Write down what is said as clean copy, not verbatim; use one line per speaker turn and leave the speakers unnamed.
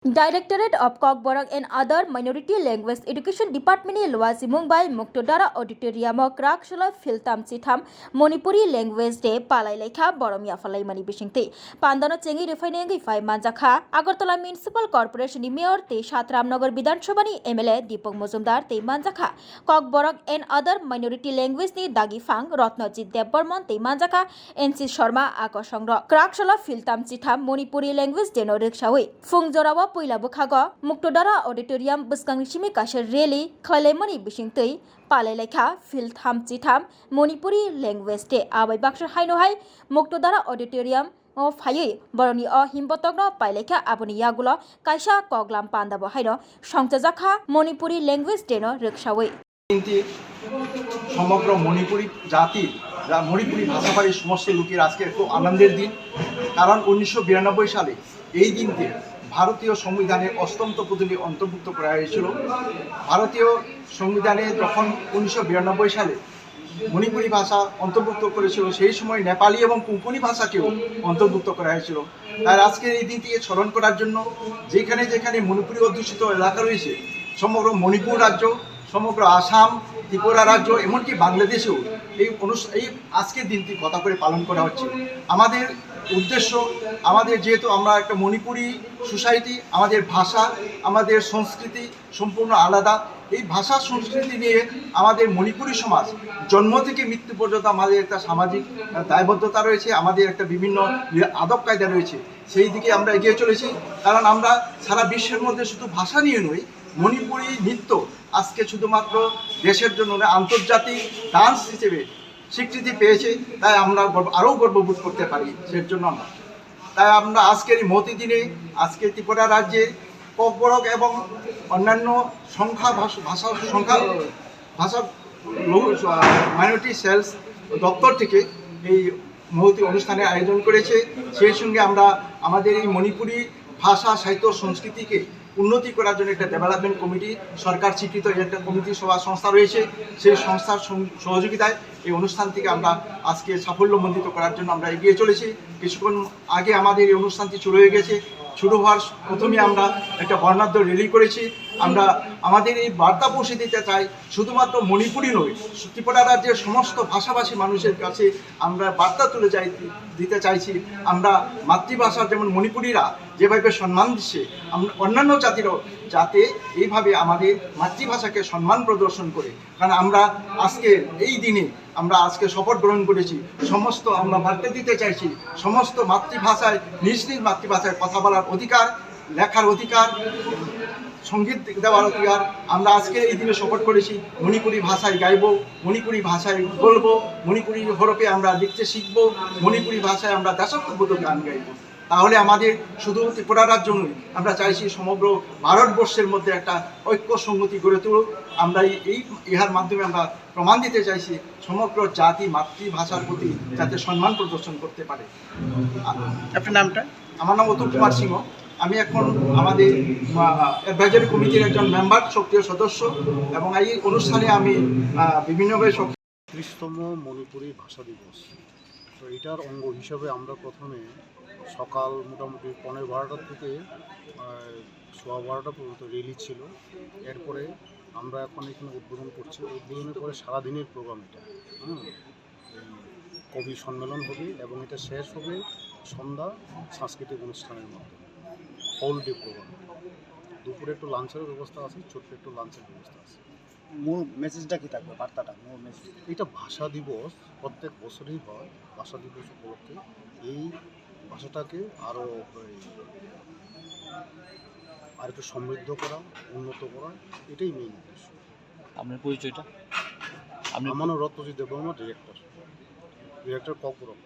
Directorate of Kokborok and Other Minority Language Education Department Luasi Mumbai Muktodara Auditorium Krakshala Filtam Chitham Monipuri Language Day Palai Lekha Boromia Falai Mani Bishingte Pandano Chengi Refining Fai Manjakha Agartala Municipal Corporation Mayor Te Shatramnagar Bidhan Sabhani MLA Deepak Muzumdar Te Manjakha Kokborok and Other Minority Language Ni Dagi Fang Ratnajit Debbarman Te Manjakha NC Sharma Akosangro Krakshala Filtam Chitham Monipuri Language Day no Rikshawi Fungjorawa Puila Bukhago Muktodara Auditorium Buskangshimi Kasher Rally Khalemani Bishingtei Palai Lekha Filtham Chitham Monipuri Language Day Abai Bakshar Hainohai Muktodara Auditorium of Hayi Boroni o Himbotogno Paileka Aboni Yagulo Kaisha Koglam Pandabo Haino Shongtajakha Monipuri Language Day no Rikshawi
সমগ্র মণিপুরি জাতি মণিপুরি ভাষাভাষী সমস্ত লোকের আজকে খুব আনন্দের দিন কারণ 1992 সালে এই দিনকে ভারতীয় সংবিধানে অষ্টম তপশিলি অন্তর্ভুক্ত করা হয়েছিল। ভারতীয় সংবিধানে যখন 1992 সালে মণিপুরি ভাষা অন্তর্ভুক্ত করেছিল সেই সময় নেপালি এবং কোঙ্কনি ভাষাকেও অন্তর্ভুক্ত করা হয়েছিল। তাই আজকের এই দিনটিকে স্মরণ করার জন্য যেখানে যেখানে মণিপুরি অধ্যুষিত এলাকা রয়েছে সমগ্র মণিপুর রাজ্য, সমগ্র আসাম, ত্রিপুরা রাজ্য এমনকি বাংলাদেশেও এই আজকের দিনটি কথা করে পালন করা হচ্ছে। আমাদের উদ্দেশ্য, আমাদের যেহেতু আমরা একটা মণিপুরি সোসাইটি, আমাদের ভাষা, আমাদের সংস্কৃতি সম্পূর্ণ আলাদা। এই ভাষা সংস্কৃতি নিয়ে আমাদের মণিপুরি সমাজ জন্ম থেকে মৃত্যু পর্যন্ত আমাদের একটা সামাজিক দায়বদ্ধতা রয়েছে, আমাদের একটা বিভিন্ন আদব কায়দা রয়েছে, সেই দিকে আমরা এগিয়ে চলেছি। কারণ আমরা সারা বিশ্বের মধ্যে শুধু ভাষা নিয়ে নই, মণিপুরি নৃত্য আজকে শুধুমাত্র দেশের জন্য আন্তর্জাতিক ডান্স হিসেবে স্বীকৃতি পেয়েছে। তাই আমরা আরও গর্ববোধ করতে পারি সেজন্য তাই আমরা আজকের এই মহতি দিনে আজকে ত্রিপুরা রাজ্যে kokborok এবং অন্যান্য ভাষা মাইনরিটি সেলস দপ্তর থেকে এই মহতি অনুষ্ঠানের আয়োজন করেছে। সেই সঙ্গে আমরা আমাদের এই মণিপুরি ভাষা সাহিত্য সংস্কৃতিকে উন্নতি করার জন্য একটা ডেভেলপমেন্ট কমিটি সরকার স্বীকৃত একটা কমিটি সংস্থা রয়েছে, সেই সংস্থার সহযোগিতায় এই অনুষ্ঠানটিকে আমরা আজকে সাফল্যমণ্ডিত করার জন্য আমরা এগিয়ে চলেছি। কিছুক্ষণ আগে আমাদের এই অনুষ্ঠানটি শুরু হয়ে গেছে। শুরু হওয়ার প্রথমে আমরা একটা বর্ণাঢ্য র্যালি করেছি। আমরা আমাদের এই বার্তা পৌঁছে দিতে চাই, শুধুমাত্র মণিপুরি নয়, ত্রিপুরা রাজ্যের সমস্ত ভাষাভাষী মানুষের কাছে আমরা বার্তা দিতে চাইছি। আমরা মাতৃভাষার যেমন মণিপুরিরা যেভাবে সম্মান দিচ্ছে, আমরা অন্যান্য জাতিরও যাতে এইভাবে আমাদের মাতৃভাষাকে সম্মান প্রদর্শন করে। কারণ আমরা আজকে এই দিনে আমরা আজকে শপথ গ্রহণ করেছি, সমস্ত আমরা বার্তা দিতে চাইছি সমস্ত মাতৃভাষায় নিজ নিজ মাতৃভাষায় কথা বলার অধিকার, লেখার অধিকার, সঙ্গীত দেওয়ার অধিকার। আমরা আজকে এই দিনে শপথ করেছি মণিপুরি ভাষায় গাইব, মণিপুরি ভাষায় বলবো, মণিপুরি হরফে আমরা লিখতে শিখব, মণিপুরি ভাষায় আমরা দেশাত্মবোধক গান গাইব। তাহলে আমাদের শুধু ত্রিপুরা রাজ্য নয়, আমরা চাইছি সমগ্র ভারতবর্ষের মধ্যে একটা ঐক্য সংহতি গড়ে তুলুক। আমরা ইহার মাধ্যমে আমরা প্রমাণ দিতে চাইছি সমগ্র জাতি মাতৃভাষার প্রতি যাতে সম্মান প্রদর্শন করতে পারে।
আপনার নামটা?
আমার নাম অতুল কুমার সিংহ। আমি এখন আমাদের অ্যাডভাইজারি কমিটির একজন মেম্বার, সক্রিয় সদস্য, এবং এই অনুষ্ঠানে আমি বিভিন্নভাবে
30তম মণিপুরি ভাষা দিবস। তো এটার অঙ্গ হিসাবে আমরা প্রথমে সকাল মোটামুটি 11:30 থেকে 12:15 পর্যন্ত র্যালি ছিল। এরপরে আমরা এখন এখানে উদ্বোধন করছি। উদ্বোধনের পরে সারাদিনের প্রোগ্রাম এটা, কবি সম্মেলন হবে এবং এটা শেষ হবে সন্ধ্যা সাংস্কৃতিক অনুষ্ঠানের মাধ্যমে। Whole day program. দুপুরে একটু লাঞ্চের ব্যবস্থা আছে, ছোট্ট একটু লাঞ্চের ব্যবস্থা আছে।
মূল মেসেজটা কি থাকবে, বার্তাটা, মূল মেসেজ?
এটা ভাষা দিবস প্রত্যেক বছরই হয়। ভাষা দিবস উপলক্ষে এই ভাষাটাকে আরও একটু সমৃদ্ধ করা, উন্নত করা, এটাই মেইন উদ্দেশ্য।
আপনার পরিচয়টা?
আমার নাম রত্নজিৎ দেববর্মা, ডিরেক্টর kokborok।